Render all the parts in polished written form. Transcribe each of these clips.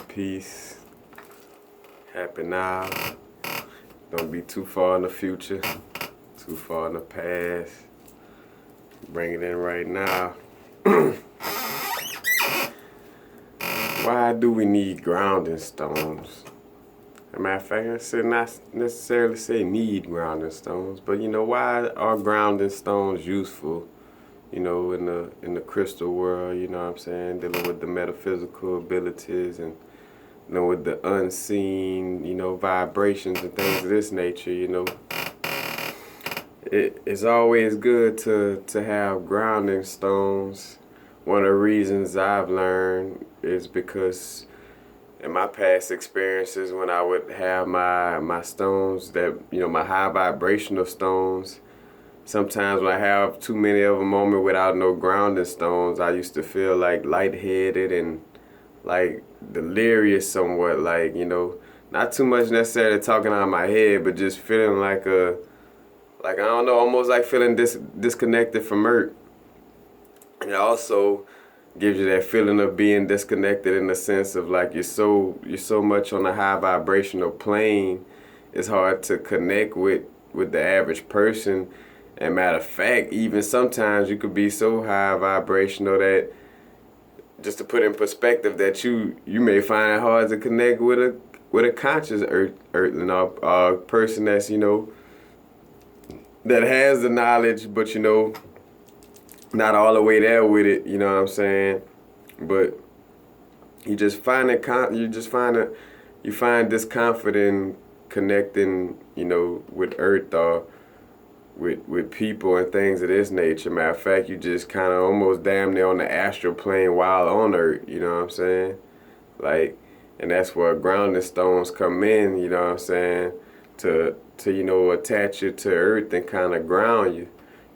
Peace. Happy now. Don't be too far in the future, too far in the past. Bring it in right now. Why do we need grounding stones? As a matter of fact, I should not necessarily say need grounding stones, but why are grounding stones useful? In the crystal world, you know what I'm saying, dealing with the metaphysical abilities and with the unseen, vibrations and things of this nature, It's always good to have grounding stones. One of the reasons I've learned is because in my past experiences when I would have my stones that, my high vibrational stones, sometimes when I have too many of a moment without no grounding stones, I used to feel like lightheaded and like delirious somewhat, like, not too much necessarily talking out of my head, but just feeling like I don't know, almost like feeling disconnected from Earth. And it also gives you that feeling of being disconnected in the sense of like you're so much on a high vibrational plane, it's hard to connect with the average person. And matter of fact, even sometimes you could be so high vibrational that, just to put in perspective, that you may find it hard to connect with a conscious earthling, or person that's that has the knowledge, but not all the way there with it. You know what I'm saying? But you find discomfort in connecting, with Earth or with people and things of this nature. Matter of fact, you just kind of almost damn near on the astral plane while on Earth, you know what I'm saying? Like, and that's where grounding stones come in, you know what I'm saying? To attach you to Earth and kind of ground you,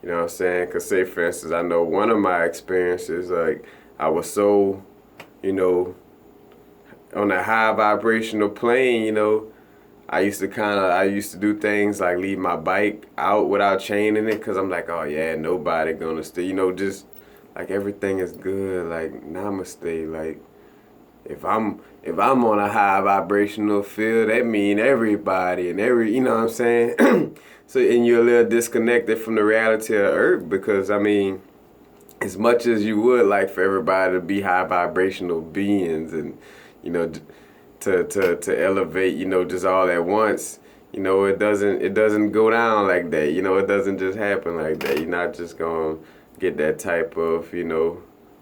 you know what I'm saying? Because say, for instance, I know one of my experiences, like, I was so, on a high vibrational plane, I used to do things like leave my bike out without chaining it, because I'm like, oh yeah, nobody gonna stay, just like everything is good, like namaste, like if I'm on a high vibrational field, that mean everybody and you know what I'm saying? So, and you're a little disconnected from the reality of the Earth, because I mean, as much as you would like for everybody to be high vibrational beings and to elevate, just all at once, it doesn't go down like that. It doesn't just happen like that. You're not just gonna get that type of,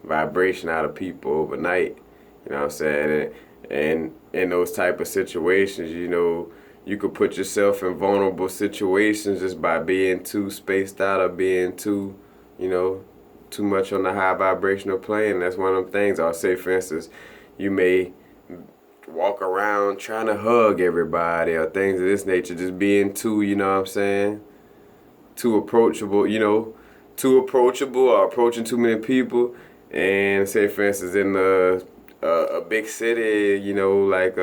vibration out of people overnight. You know what I'm saying? And in those type of situations, you could put yourself in vulnerable situations just by being too spaced out or being too, too much on the high vibrational plane. That's one of them things. I'll say, for instance, you may walk around trying to hug everybody or things of this nature, just being too, you know what I'm saying, too approachable, or approaching too many people. And say, for instance, in a big city, like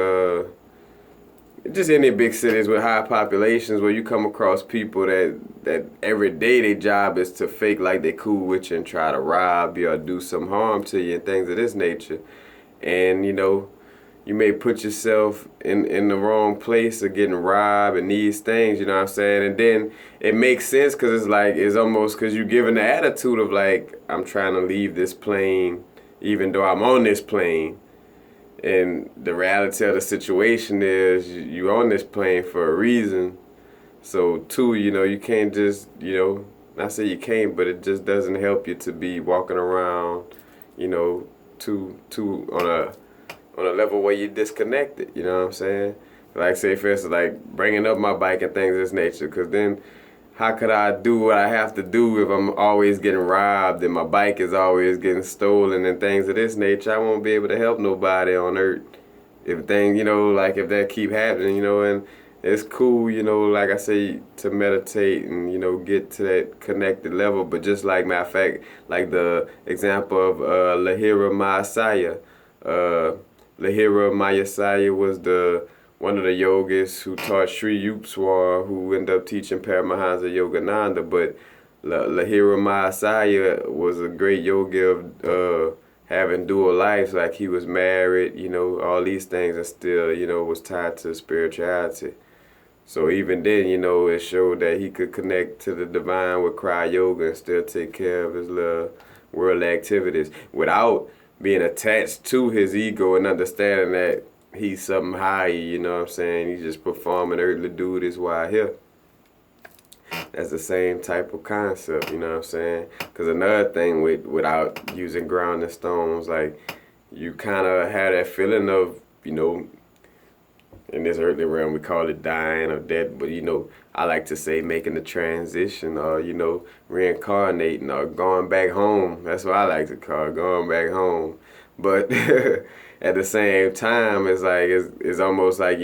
just any big cities with high populations, where you come across people that every day their job is to fake like they cool with you and try to rob you or do some harm to you and things of this nature. And you may put yourself in the wrong place of getting robbed and these things, you know what I'm saying? And then it makes sense, because it's almost because you're given the attitude of like, I'm trying to leave this plane even though I'm on this plane. And the reality of the situation is you on this plane for a reason. So two, you can't just, not say you can't, but it just doesn't help you to be walking around, too on a level where you're disconnected, you know what I'm saying? Like, say, for instance, like bringing up my bike and things of this nature, because then how could I do what I have to do if I'm always getting robbed and my bike is always getting stolen and things of this nature? I won't be able to help nobody on Earth if things, like if that keep happening, and it's cool, like I say, to meditate and, get to that connected level. But just like, matter of fact, like the example of Lahira Mahasaya, Lahira Mahasaya was one of the yogis who taught Sri Yukteswar, who ended up teaching Paramahansa Yogananda. But Lahira Mahasaya was a great yogi of having dual lives, like he was married, all these things, and still, was tied to spirituality. So even then, it showed that he could connect to the divine with Kriya Yoga and still take care of his little world activities without being attached to his ego and understanding that he's something higher, you know what I'm saying? He's just performing earthly duties while here. That's the same type of concept, you know what I'm saying? Because another thing without using grounding stones, like you kind of have that feeling of, in this earthly realm we call it dying or death, but I like to say making the transition or, reincarnating or going back home. That's what I like to call it, going back home. But at the same time, it's like, it's almost like,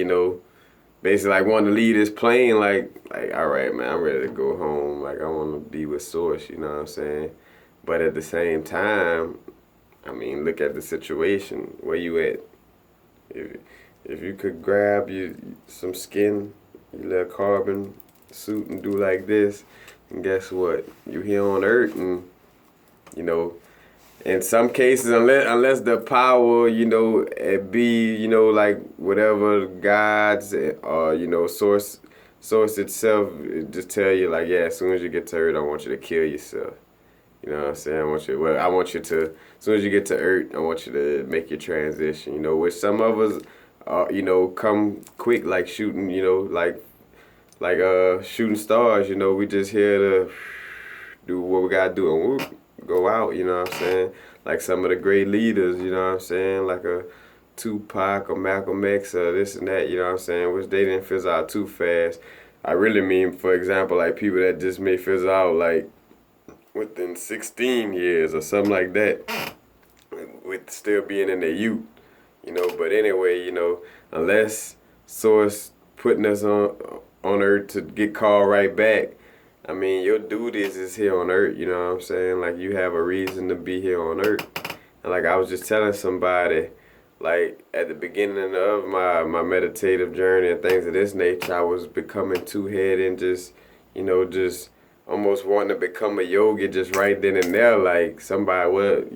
basically like wanting to leave this plane like all right, man, I'm ready to go home, like I want to be with source, you know what I'm saying? But at the same time, I mean, look at the situation where you at. If you could grab some skin, your little carbon suit and do like this, and guess what, you here on earth, and in some cases, unless the power, it be, like whatever gods or, source itself, it just tell you like, yeah, as soon as you get to Earth, I want you to kill yourself. You know what I'm saying? I want you to, as soon as you get to Earth, I want you to make your transition, which some of us, come quick like shooting, like shooting stars, we just here to do what we gotta do and whoop, go out, you know what I'm saying? Like some of the great leaders, you know what I'm saying? Like a Tupac or Malcolm X or this and that, you know what I'm saying? Which they didn't fizzle out too fast. I really mean, for example, like people that just may fizzle out like within 16 years or something like that, with still being in their youth, But anyway, unless Source putting us on Earth to get called right back, I mean, your duties is here on Earth, you know what I'm saying? Like, you have a reason to be here on Earth. And like I was just telling somebody, like at the beginning of my meditative journey and things of this nature, I was becoming two-headed and just almost wanting to become a yogi just right then and there. Like somebody would,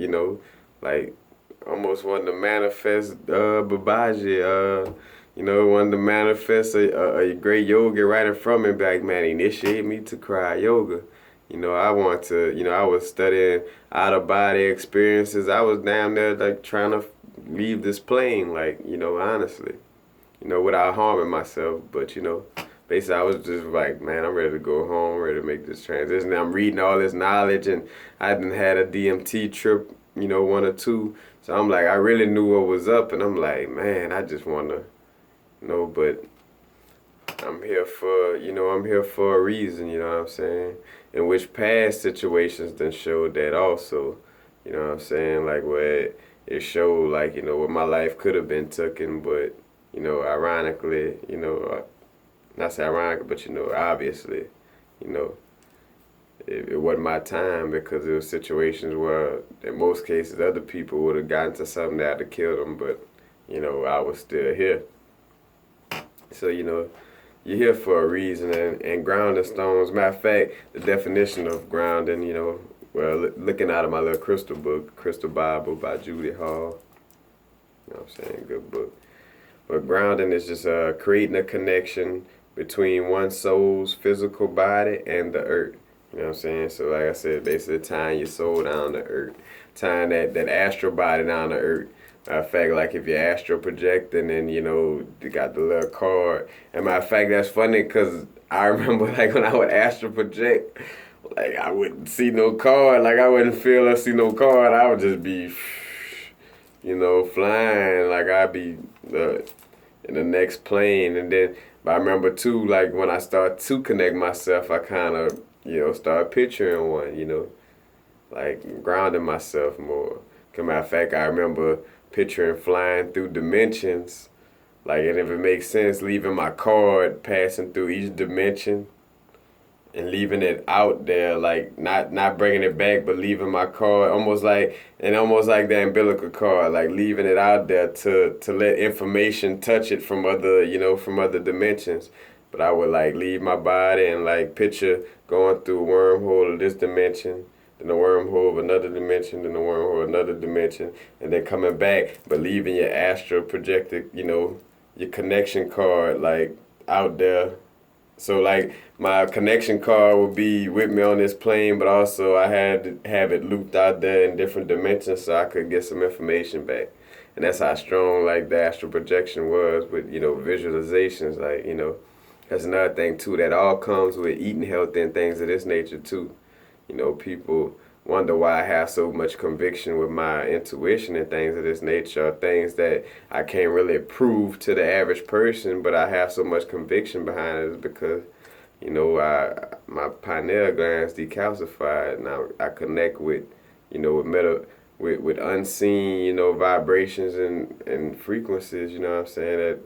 like almost wanting to manifest Babaji, wanted to manifest a great yogi right in front of me, like, man, initiate me to Kriya Yoga. I want to, I was studying out-of-body experiences. I was down there, like, trying to leave this plane, like, honestly, without harming myself. But, basically, I was just like, man, I'm ready to go home, ready to make this transition. I'm reading all this knowledge, and I done had a DMT trip, one or two. So I'm like, I really knew what was up, and I'm like, man, I just want to, but I'm here for a reason, you know what I'm saying? In which past situations then showed that also, you know what I'm saying? Like where it showed like, what my life could have been taken, but, ironically, not say ironic, but, obviously, it wasn't my time because there were situations where, in most cases, other people would have gotten to something that had killed them, but, I was still here. So, you're here for a reason, and grounding stones, matter of fact, the definition of grounding, well, looking out of my little crystal book, Crystal Bible by Judy Hall, you know what I'm saying, good book. But grounding is just creating a connection between one's soul's physical body and the earth. You know what I'm saying? So like I said, basically tying your soul down to earth, tying that astral body down to earth. Matter of fact, like if you're astral projecting and, you got the little card. And matter of fact, that's funny because I remember like when I would astral project, like I wouldn't see no card. Like I wouldn't feel or see no card. I would just be, flying. Like I'd be in the next plane. And then, but I remember too, like when I start to connect myself, I kind of, start picturing one, like grounding myself more. Matter of fact, I remember picturing flying through dimensions, like, and if it makes sense, leaving my card passing through each dimension and leaving it out there, like not bringing it back, but leaving my card almost like the umbilical cord, like leaving it out there to let information touch it from other dimensions. But I would like leave my body and like picture going through a wormhole of this dimension, then a wormhole of another dimension, then a wormhole of another dimension, and then coming back, but leaving your astral projected, your connection card like out there. So like my connection card would be with me on this plane, but also I had to have it looped out there in different dimensions so I could get some information back. And that's how strong like the astral projection was with, visualizations, like, that's another thing too. That all comes with eating healthy and things of this nature too. People wonder why I have so much conviction with my intuition and things of this nature, things that I can't really prove to the average person, but I have so much conviction behind it because, my pineal glands decalcified, and I connect with, with unseen, vibrations and frequencies. You know what I'm saying,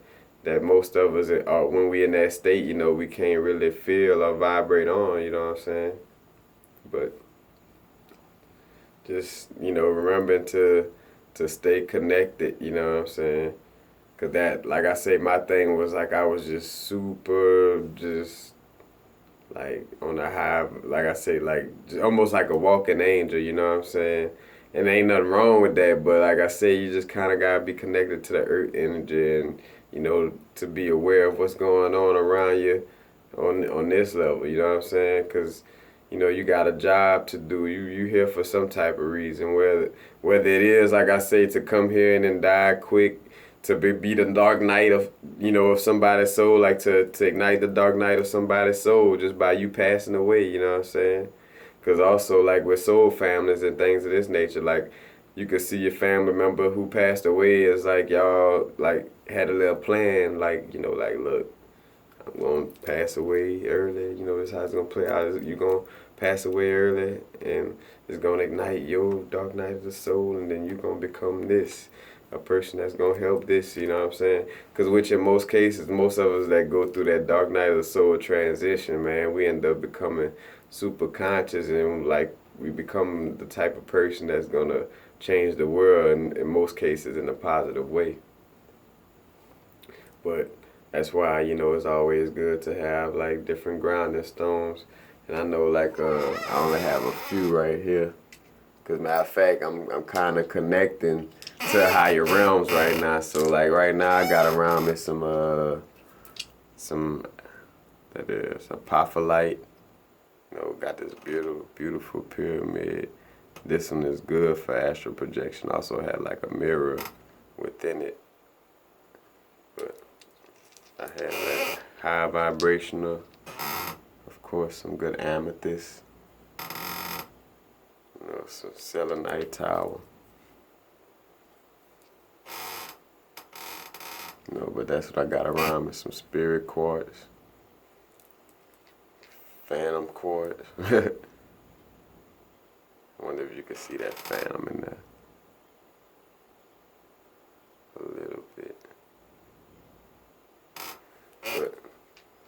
that most of us are, when we in that state, we can't really feel or vibrate on. You know what I'm saying, but just remembering to stay connected, you know what I'm saying, because that, like I say, my thing was like I was just super just like on a high, like I say, like just almost like a walking angel, you know what I'm saying. And there ain't nothing wrong with that, but like I say, you just kind of gotta be connected to the earth energy, and to be aware of what's going on around you on this level, you know what I'm saying, because you got a job to do. You here for some type of reason. Whether it is, like I say, to come here and then die quick, to be the dark night of of somebody's soul, like to ignite the dark night of somebody's soul just by you passing away. You know what I'm saying? Because also like with soul families and things of this nature, like you could see your family member who passed away as like y'all like had a little plan, like like look, I'm gonna pass away early. This how it's gonna play out. You gonna pass away early, and it's gonna ignite your dark night of the soul, and then you gonna become this, a person that's gonna help this. You know what I'm saying? Because which in most cases, most of us that go through that dark night of the soul transition, man, we end up becoming super conscious, and like we become the type of person that's gonna change the world, in most cases in a positive way. But that's why it's always good to have like different grounding stones. And I know like I only have a few right here. Cause matter of fact, I'm kind of connecting to higher realms right now. So like right now I got around me some that is apophyllite. Got this beautiful pyramid. This one is good for astral projection. Also had like a mirror within it. But I had that high vibrational, of course, some good amethyst, some selenite tower. But that's what I got around me. Some spirit quartz, phantom quartz. I wonder if you could see that phantom in there a little bit. But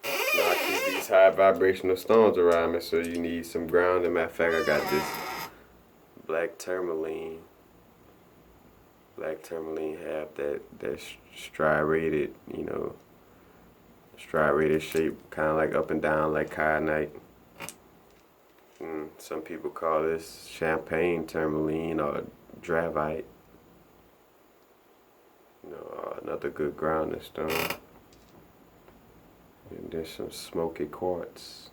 I keep these high vibrational stones around me, so you need some grounding. Matter of fact, I got this black tourmaline. Black tourmaline have that striated, striated shape, kind of like up and down like kyanite. Some people call this champagne tourmaline or dravite. Another good grounding stone. And there's some smoky quartz.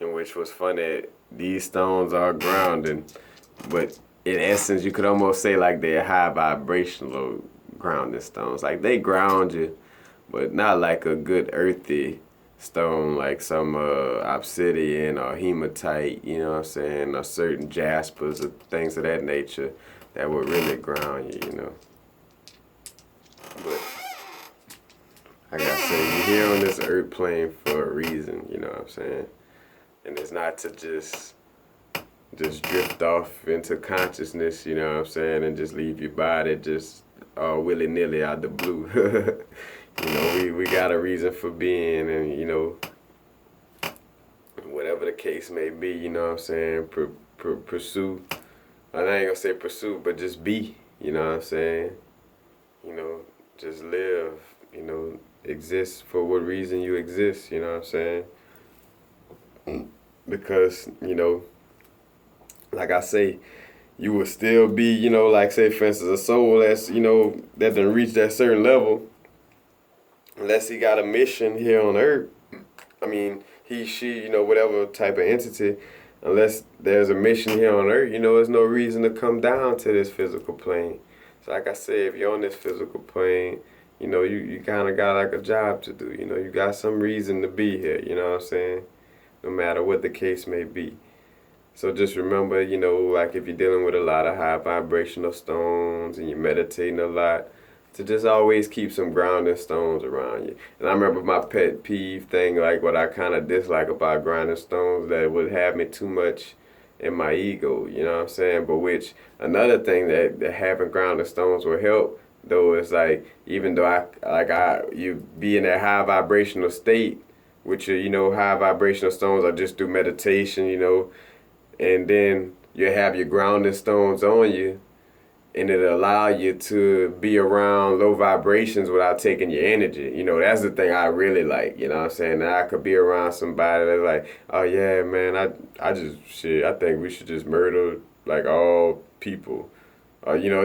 And which was funny, these stones are grounding, but in essence, you could almost say like they're high vibrational grounding stones. Like they ground you, but not like a good earthy stone like some obsidian or hematite, you know what I'm saying, or certain jaspers or things of that nature that would really ground you. But like I said, you're here on this earth plane for a reason, you know what I'm saying? And it's not to just drift off into consciousness, you know what I'm saying, and just leave your body just willy-nilly out the blue. We got a reason for being, and whatever the case may be, you know what I'm saying, pursue. I ain't gonna say pursue, but just be, you know what I'm saying? Just live, exist for what reason you exist, you know what I'm saying? Because, like I say, you will still be, like say for instance, a soul that's, that done reached that certain level, unless he got a mission here on earth. I mean, he, she, whatever type of entity, unless there's a mission here on earth, there's no reason to come down to this physical plane. So like I said, if you're on this physical plane, you kind of got like a job to do. You got some reason to be here, you know what I'm saying? No matter what the case may be. So just remember, like if you're dealing with a lot of high vibrational stones and you're meditating a lot, to just always keep some grounding stones around you. And I remember my pet peeve thing, like what I kind of dislike about grounding stones, that it would have me too much in my ego, you know what I'm saying? But which, another thing that having grounding stones will help, though, is like, even though you be in that high vibrational state, with your, high vibrational stones, or just do meditation, and then you have your grounding stones on you, and it'll allow you to be around low vibrations without taking your energy. That's the thing I really like, you know what I'm saying? That I could be around somebody that's like, oh yeah, man, I just, shit, I think we should just murder, like, all people.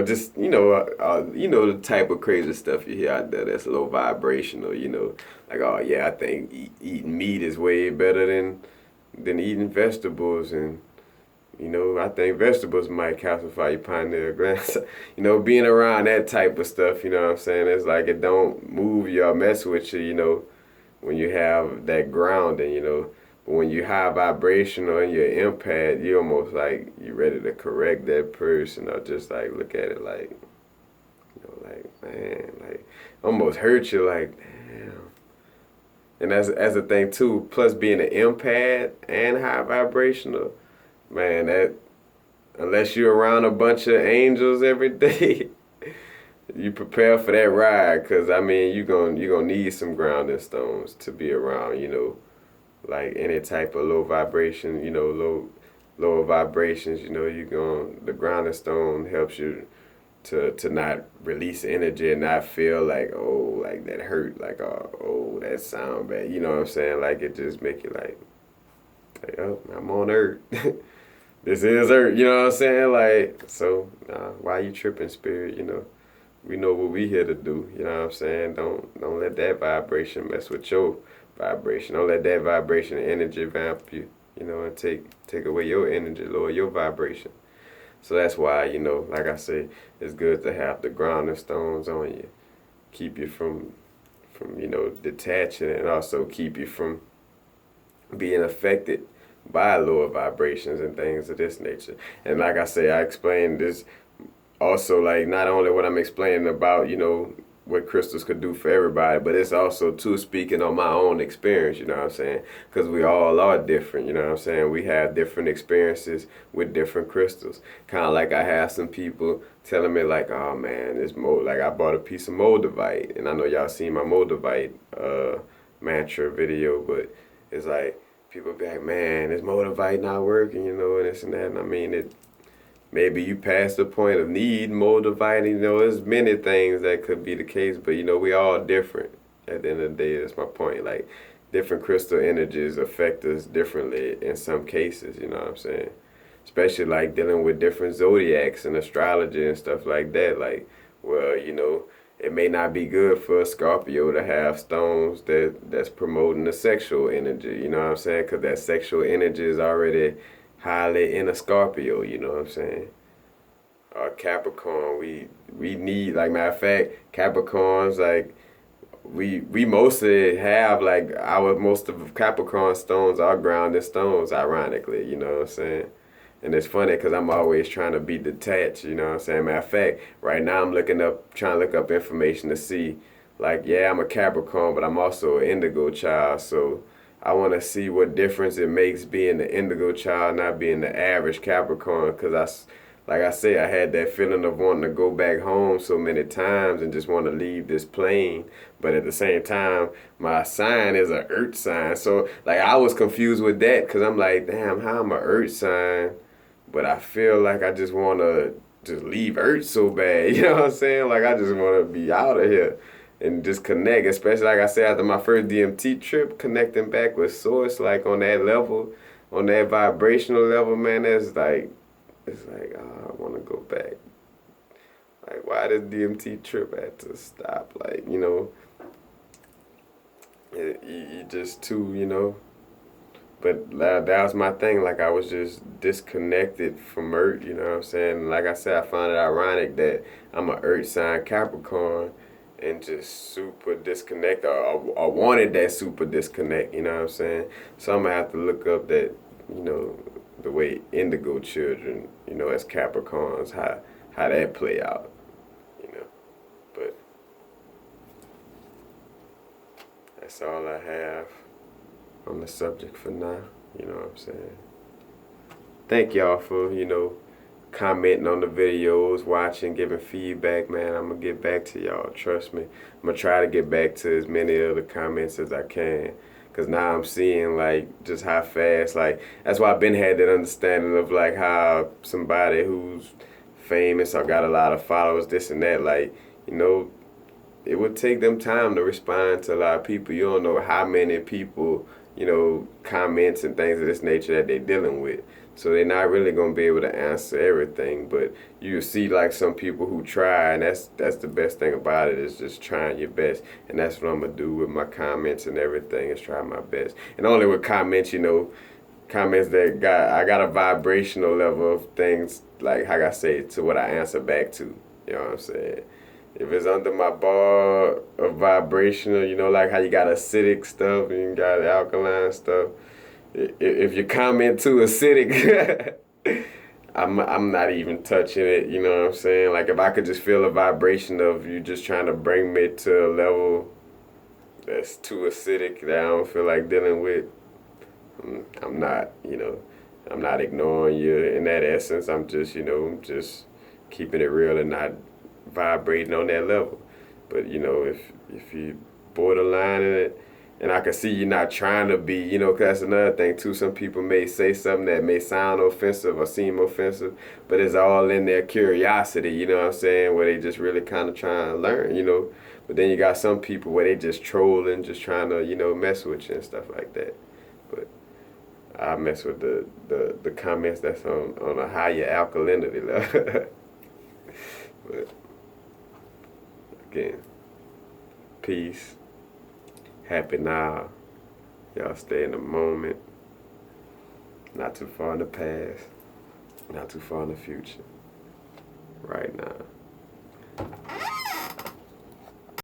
Just, the type of crazy stuff you hear out there that's low vibrational, like, oh yeah, I think eating meat is way better than eating vegetables, and I think vegetables might calcify your pineal glands. Being around that type of stuff, you know what I'm saying? It's like it don't move you or mess with you, when you have that grounding, But when you high vibrational and you're empath, you almost like you ready to correct that person, or just like look at it like, like, man, like almost hurt you, like, damn. And as a thing too, plus being an empath and high vibrational, man, that, unless you're around a bunch of angels every day, you prepare for that ride. Cause I mean, you gonna need some grounding stones to be around. Like any type of low vibration. Lower vibrations. The grounding stone helps you to not release energy and not feel like, oh, like that hurt, like, oh, that sound bad. You know what I'm saying? Like it just make you like oh, I'm on Earth. This is Earth, you know what I'm saying? Like, so, why you tripping, spirit? We know what we here to do, you know what I'm saying? Don't let that vibration mess with your vibration. Don't let that vibration and energy vamp you, and take away your energy, lower your vibration. So that's why, like I say, it's good to have the grounding stones on you. Keep you from detaching, and also keep you from being affected by lower vibrations and things of this nature. And like I say, I explained this also, like not only what I'm explaining about, what crystals could do for everybody, but it's also too speaking on my own experience, you know what I'm saying? Because we all are different, you know what I'm saying? We have different experiences with different crystals. Kind of like I have some people telling me like, oh man, this like I bought a piece of moldavite, and I know y'all seen my moldavite mantra video, but it's like, people be like, man, this moldavite not working, and this and that. And I mean, maybe you pass the point of need moldavite. There's many things that could be the case, but we all different. At the end of the day, that's my point. Like, different crystal energies affect us differently in some cases. You know what I'm saying? Especially like dealing with different zodiacs and astrology and stuff like that. Like, well, it may not be good for a Scorpio to have stones that's promoting the sexual energy, you know what I'm saying? Because that sexual energy is already highly in a Scorpio, you know what I'm saying? Capricorn, we need, like, matter of fact, Capricorns, like, we mostly have, like, most of Capricorn stones are grounded stones, ironically, you know what I'm saying? And it's funny because I'm always trying to be detached, you know what I'm saying? Matter of fact, right now I'm trying to look up information to see, like, yeah, I'm a Capricorn, but I'm also an indigo child. So I want to see what difference it makes being the indigo child, not being the average Capricorn. Because like I say, I had that feeling of wanting to go back home so many times and just want to leave this plane. But at the same time, my sign is an earth sign. So, like, I was confused with that because I'm like, damn, how am I earth sign? But I feel like I just want to just leave Earth so bad. You know what I'm saying? Like, I just want to be out of here. and just connect. Especially like I said, after my first DMT trip, connecting back with source, like on that level, on that vibrational level, man. That's like, it's like, oh, I want to go back. Like, why does DMT trip have to stop? Like, you just too, But that was my thing. Like, I was just disconnected from Earth, you know what I'm saying? Like I said, I find it ironic that I'm a Earth sign Capricorn and just super disconnected, or wanted that super disconnect, you know what I'm saying? So I'm going to have to look up that, the way indigo children, as Capricorns, how that play out, you know. But that's all I have on the subject for now, you know what I'm saying? Thank y'all for, commenting on the videos, watching, giving feedback, man. I'm going to get back to y'all, trust me. I'm going to try to get back to as many of the comments as I can. Because now I'm seeing, like, just how fast, like, that's why I've been had that understanding of, like, how somebody who's famous or got a lot of followers, this and that, like, it would take them time to respond to a lot of people. You don't know how many people, comments and things of this nature that they're dealing with. So they're not really gonna be able to answer everything. But you see like some people who try, and that's the best thing about it, is just trying your best. And that's what I'm gonna do with my comments and everything, is try my best. And only with comments, comments that I got a vibrational level of things, like I say, to what I answer back to. You know what I'm saying? If it's under my bar of vibrational, like how you got acidic stuff and you got alkaline stuff. If you comment too acidic, I'm not even touching it. You know what I'm saying? Like if I could just feel a vibration of you just trying to bring me to a level that's too acidic that I don't feel like dealing with, I'm not. I'm not ignoring you in that essence. I'm just, just keeping it real and not vibrating on that level. But if you borderline in it, and I can see you not trying to be, because that's another thing too. Some people may say something that may sound offensive or seem offensive, but it's all in their curiosity, you know what I'm saying, where they just really kind of trying to learn. But then you got some people where they just trolling, just trying to, mess with you and stuff like that. But I mess with the comments that's on a higher alkalinity level. But again, peace, happy now. Y'all stay in the moment. Not too far in the past, not too far in the future. Right now.